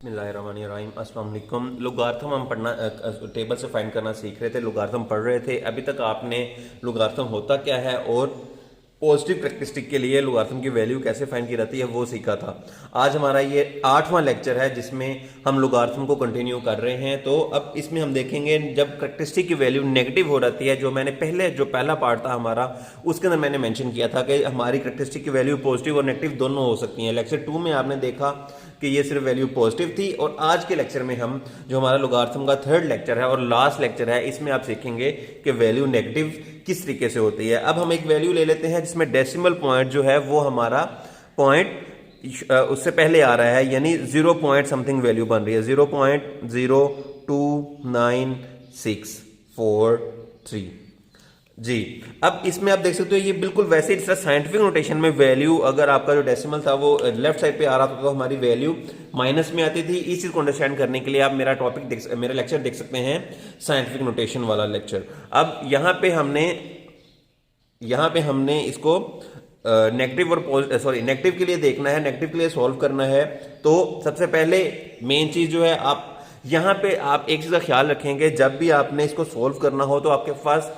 बिस्मिल्लाहिर्रहमानिर्रहीम। अस्सलाम वालेकुम। लुगार्थम हम पढ़ना टेबल से फाइंड करना सीख रहे थे, लुगार्थम पढ़ रहे थे। अभी तक आपने लुगार्थम होता क्या है और पॉजिटिव कैरेक्टरिस्टिक के लिए लुगार्थम की वैल्यू कैसे फाइंड की जाती है वो सीखा था। आज हमारा ये 8वां लेक्चर है जिसमें हम लुगार्थम को कंटिन्यू कर रहे हैं। तो अब इसमें हम देखेंगे जब कैरेक्टरिस्टिक की वैल्यू नेगेटिव हो जाती है, जो मैंने जो पहला पार्ट था हमारा, उसके अंदर मैंने मेंशन किया था कि हमारी कैरेक्टरिस्टिक की वैल्यू पॉजिटिव और नेगेटिव दोनों हो सकती हैं। लेक्चर 2 में आपने देखा कि ये सिर्फ वैल्यू पॉजिटिव थी, और आज के लेक्चर में हम जो हमारा लुगार्थम का 3rd लेक्चर है और लास्ट लेक्चर है, इसमें आप सीखेंगे कि वैल्यू नेगेटिव किस तरीके से होती है। अब हम एक वैल्यू ले लेते हैं जिसमें डेसिमल पॉइंट जो है वो हमारा पॉइंट उससे पहले आ रहा है, यानी 0 पॉइंट समथिंग वैल्यू बन रही है, 0.02964 जी। अब इसमें आप देख सकते हो ये बिल्कुल वैसे ही जिस तरह साइंटिफिक नोटेशन में वैल्यू, अगर आपका जो डेसिमल था वो लेफ्ट साइड पे आ रहा था तो हमारी वैल्यू माइनस में आती थी। इस चीज को अंडरस्टैंड करने के लिए आप मेरा लेक्चर देख सकते हैं, साइंटिफिक नोटेशन वाला लेक्चर। अब यहाँ पे हमने इसको नेगेटिव नेगेटिव के लिए देखना है, नेगेटिव के लिए सॉल्व करना है। तो सबसे पहले मेन चीज जो है, आप यहाँ पे आप एक चीज का ख्याल रखेंगे, जब भी आपने इसको सॉल्व करना हो तो आपके पास,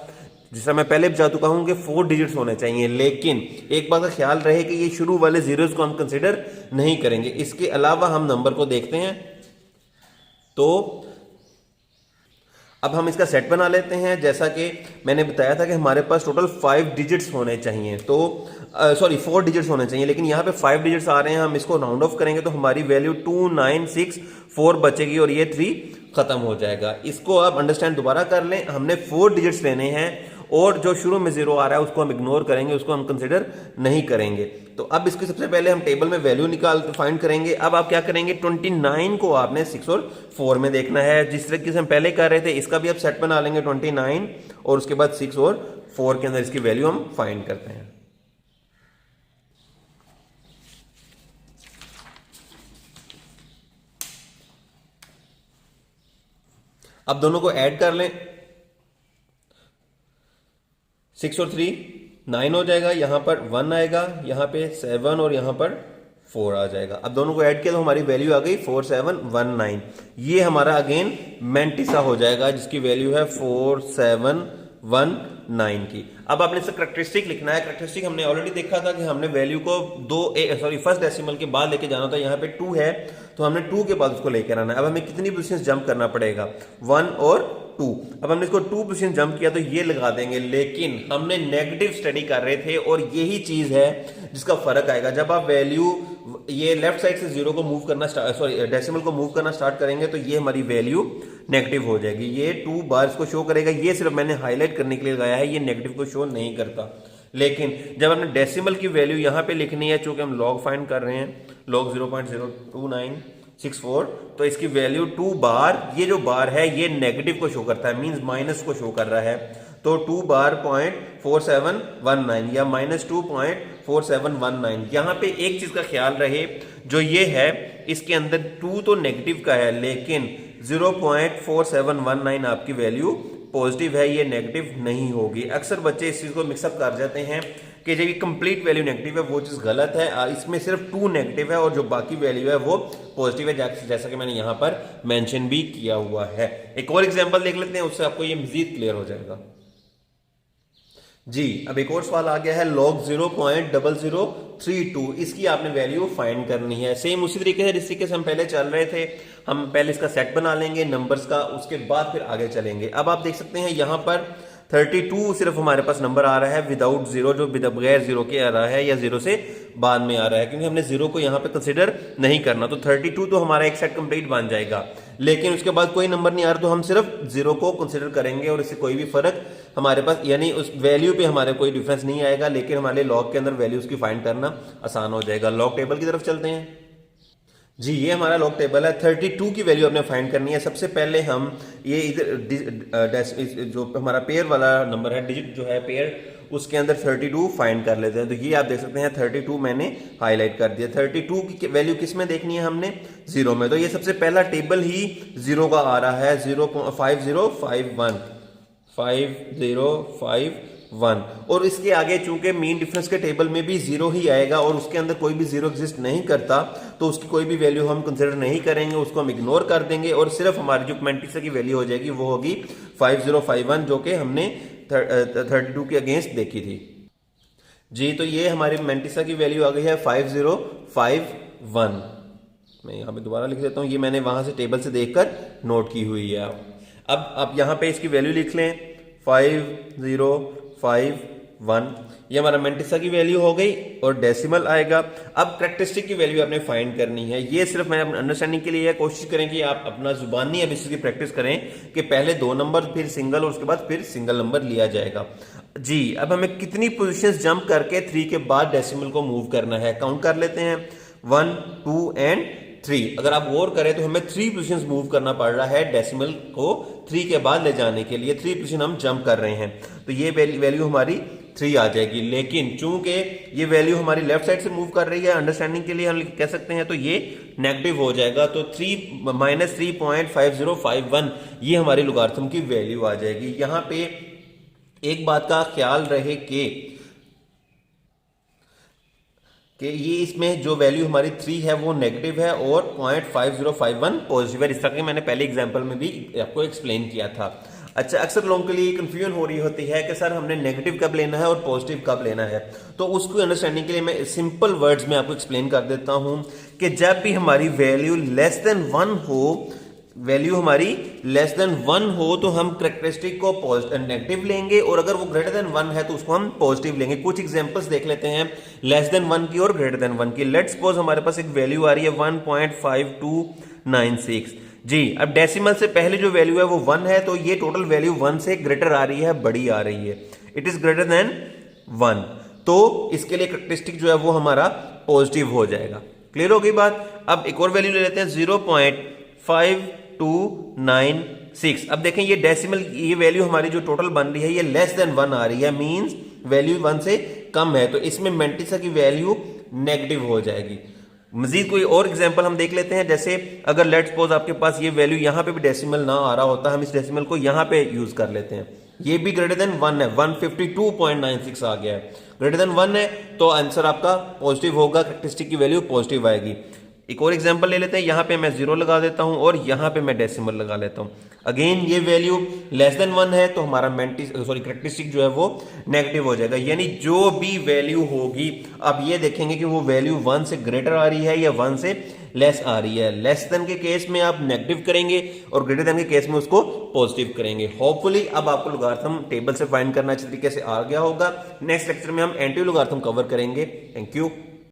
जैसा मैं पहले बता चुका हूं कि 4 डिजिट्स होने चाहिए, लेकिन एक बात का ख्याल रहे कि ये शुरू वाले जीरोस को हम कंसीडर नहीं करेंगे। इसके अलावा हम नंबर को देखते हैं। तो अब हम इसका सेट बना लेते हैं। जैसा कि मैंने बताया था कि हमारे पास टोटल 5 डिजिट्स होने चाहिए, तो 4 डिजिट्स होने चाहिए, लेकिन यहाँ पे 5 डिजिट्स आ रहे हैं। हम इसको राउंड ऑफ करेंगे तो हमारी वैल्यू 2964 बचेगी और ये 3 खत्म हो जाएगा। इसको आप अंडरस्टैंड दोबारा कर लें, हमने 4 डिजिट्स लेने हैं और जो शुरू में 0 आ रहा है उसको हम इग्नोर करेंगे, उसको हम कंसिडर नहीं करेंगे। तो अब इसके सबसे पहले हम टेबल में वैल्यू फाइंड करेंगे। अब आप क्या करेंगे, 29 को आपने 6 और 4 में देखना है, जिस तरीके से हम पहले कर रहे थे। इसका भी आप सेट बना लेंगे 29, और उसके बाद 6 और 4 के अंदर इसकी वैल्यू हम फाइंड करते हैं। अब दोनों को ऐड कर लें, 6 और 3 9 हो जाएगा, यहां पर 1 आएगा, यहां पे 7 और यहां पर 4 आ जाएगा। अब दोनों को ऐड किया तो हमारी वैल्यू आ गई 4719। ये हमारा अगेन मेंटिसा हो जाएगा जिसकी वैल्यू है 4719 की। अब आपने इसका कैरेक्टरिस्टिक लिखना है। कैरेक्टरिस्टिक हमने ऑलरेडी देखा था कि हमने वैल्यू को फर्स्ट डेसिमल के बाद लेके जाना था। यहाँ पे 2 है तो हमने 2 के बाद उसको लेकर आना है। अब हमें कितनी पोजीशन जंप करना पड़ेगा, 1 और 2। अब हमने इसको 2 पोजीशन जंप किया तो ये लगा देंगे, लेकिन हमने नेगेटिव स्टडी कर रहे थे और यही चीज है जिसका फर्क आएगा। जब आप वैल्यू ये लेफ्ट साइड से 0 को मूव करना डेसिमल को मूव करना स्टार्ट करेंगे तो ये हमारी वैल्यू नेगेटिव हो जाएगी। ये 2 बार इसको शो करेगा, ये सिर्फ मैंने हाईलाइट करने के लिए लगाया है, ये नेगेटिव को शो नहीं करता। लेकिन जब हमने डेसिमल की वैल्यू यहां पे लिखनी है, चूंकि हम लॉग फाइंड कर रहे हैं, लॉग 0.02964, तो इसकी वैल्यू 2 बार, ये जो बार है ये नेगेटिव को शो करता है, मींस माइनस को शो कर रहा है। तो 2 बार 0.4719 या -2.4719। यहां पे एक चीज का ख्याल रहे, जो ये है इसके अंदर 2 तो नेगेटिव का है, लेकिन 0.4719 आपकी वैल्यू पॉजिटिव है, ये नेगेटिव नहीं होगी। अक्सर बच्चे इस चीज को मिक्सअप कर जाते हैं कि जब ये कंप्लीट वैल्यू नेगेटिव है वो चीज गलत है। इसमें सिर्फ 2 नेगेटिव है और जो बाकी वैल्यू है वो पॉजिटिव है, जैसा कि मैंने यहां पर मेंशन भी किया हुआ है। एक और एग्जांपल देख लेते हैं, उससे आपको ये मजीद क्लियर हो जाएगा जी। अब एक और सवाल आ गया है, log 0.0032। इसकी आपने वैल्यू फाइंड करनी है। सेम उसी तरीके से जिस तरीके से हम पहले चल रहे थे, हम पहले इसका सेट बना लेंगे नंबर्स का, उसके बाद फिर आगे चलेंगे। अब आप देख सकते हैं यहां पर 32 सिर्फ हमारे पास नंबर आ रहा है विदाउट 0, जो बगैर 0 के आ रहा है या 0 से बाद में आ रहा है, क्योंकि हमने 0 को यहां पे कंसीडर नहीं करना। तो 32 तो हमारा एक सेट कंप्लीट बन जाएगा, लेकिन उसके बाद कोई नंबर नहीं आ रहा तो हम सिर्फ 0 को कंसीडर करेंगे और इससे कोई भी फर्क हमारे पास, यानी उस वैल्यू पे हमारे कोई डिफरेंस नहीं आएगा, लेकिन हमारे लॉग के अंदर वैल्यूज की फाइंड करना आसान हो जाएगा। लॉग टेबल की तरफ चलते हैं जी। ये हमारा लॉग टेबल है। 32 की वैल्यू आपने फाइंड करनी है। सबसे पहले हम ये इधर जो हमारा पेयर वाला नंबर है, डिजिट जो है पेयर, उसके अंदर 32 फाइंड कर लेते हैं। तो ये आप देख सकते हैं 32 मैंने हाईलाइट कर दिया। 32 की वैल्यू किस में देखनी है हमने, 0 में। तो ये सबसे पहला टेबल ही 0 का आ रहा है, 0.5051 1। और इसके आगे चूंकि मीन डिफरेंस के टेबल में भी 0 ही आएगा और उसके अंदर कोई भी 0 एग्जिस्ट नहीं करता, तो उसकी कोई भी वैल्यू हम कंसिडर नहीं करेंगे, उसको हम इग्नोर कर देंगे और सिर्फ हमारी जो मैंटिसा की वैल्यू हो जाएगी वो होगी 5051, जो कि हमने 32 के अगेंस्ट देखी थी जी। तो ये हमारी मैंटिसा की वैल्यू आ गई है 5051। मैं यहाँ पे दोबारा लिख देता हूँ, ये मैंने वहां से टेबल से देखकर नोट की हुई है। अब आप यहाँ पे इसकी वैल्यू लिख लें 5051, ये हमारा मैंटिसा की वैल्यू हो गई और डेसिमल आएगा। अब कैरेक्टरिस्टिक की वैल्यू आपने फाइंड करनी है, ये सिर्फ मैं अंडरस्टैंडिंग के लिए कोशिश करें कि आप अपना जुबानी अब इसकी प्रैक्टिस करें कि पहले 2 नंबर फिर सिंगल और उसके बाद फिर सिंगल नंबर लिया जाएगा जी। अब हमें कितनी पोजीशंस जंप करके 3 के बाद डेसिमल को मूव करना है, काउंट कर लेते हैं 1 2 एंड 3। अगर आप गौर करें तो हमें 3 पोजीशंस मूव करना पड़ रहा है डेसिमल को 3 के बाद ले जाने के लिए, 3 पोजीशन हम जंप कर रहे हैं, तो ये वैल्यू हमारी 3 आ जाएगी। लेकिन चूंकि ये वैल्यू हमारी लेफ्ट साइड से मूव कर रही है, अंडरस्टैंडिंग के लिए हम कह सकते हैं, तो ये नेगेटिव हो जाएगा, तो 3-3.5051 ये हमारी लोगारिथम की वैल्यू आ जाएगी। यहां पे एक बात का ख्याल रहे कि ये इसमें जो वैल्यू हमारी 3 है वो नेगेटिव है और 0.5051 पॉजिटिव है, इस तरह के मैंने पहले एग्जांपल में भी आपको एक्सप्लेन किया था। अच्छा, अक्सर लोगों के लिए कंफ्यूजन हो रही होती है कि सर हमने नेगेटिव कब लेना है और पॉजिटिव कब लेना है, तो उसको अंडरस्टैंडिंग के लिए मैं सिंपल वर्ड्स में आपको एक्सप्लेन कर देता हूं कि जब भी हमारी वैल्यू लेस देन 1 हो, वैल्यू हमारी लेस देन 1 हो तो हम कैरेक्टरिस्टिक को नेगेटिव लेंगे और अगर वो ग्रेटर देन 1 है तो उसको हम पॉजिटिव लेंगे। कुछ एग्जांपल्स देख लेते हैं लेस देन 1 की और ग्रेटर देन 1 की। लेट्स सपोज हमारे पास एक वैल्यू आ रही है 1.5296 जी। अब डेसिमल से पहले जो वैल्यू है वो 1 है, तो ये टोटल वैल्यू 1 से ग्रेटर आ रही है, बड़ी आ रही है, इट इज ग्रेटर देन 1, तो इसके लिए कैरेक्टरिस्टिक जो है वो हमारा पॉजिटिव हो जाएगा। क्लियर हो गई बात। अब एक और वैल्यू ले लेते हैं 0.5296। अब देखें ये डेसिमल, ये वैल्यू हमारी जो टोटल बन रही है ये लेस देन 1 आ रही है, मींस वैल्यू 1 से कम है, तो इसमें मैंटिसा की वैल्यू नेगेटिव हो जाएगी। मजीद कोई और एग्जांपल हम देख लेते हैं, जैसे अगर लेट्स सपोज आपके पास ये वैल्यू यहां पे भी डेसिमल ना आ रहा होता, हम इस डेसिमल को यहां पे यूज कर लेते हैं, ये भी ग्रेटर देन 1 है, 152.96 आ गया है, ग्रेटर देन 1 है तो आंसर आपका पॉजिटिव होगा, कैरेक्टरिस्टिक की वैल्यू पॉजिटिव आएगी। एक और एग्जांपल ले लेते हैं, यहां पे मैं 0 लगा देता हूं और यहां पे मैं डेसिमल लगा लेता हूं। अगेन ये वैल्यू लेस देन 1 है तो हमारा कैरेक्टरिस्टिक जो है वो नेगेटिव हो जाएगा, यानी जो भी वैल्यू होगी, अब ये देखेंगे कि वो वैल्यू 1 से ग्रेटर आ रही है या 1 से लेस आ रही है। लेस देन के केस में आप नेगेटिव करेंगे और ग्रेटर देन के केस में उसको पॉजिटिव करेंगे। होपफुली अब आपको लोगारिथम टेबल से फाइंड करना अच्छी तरीके से आ गया होगा। नेक्स्ट लेक्चर में हम एंटी लोगारिथम कवर करेंगे। Thank you.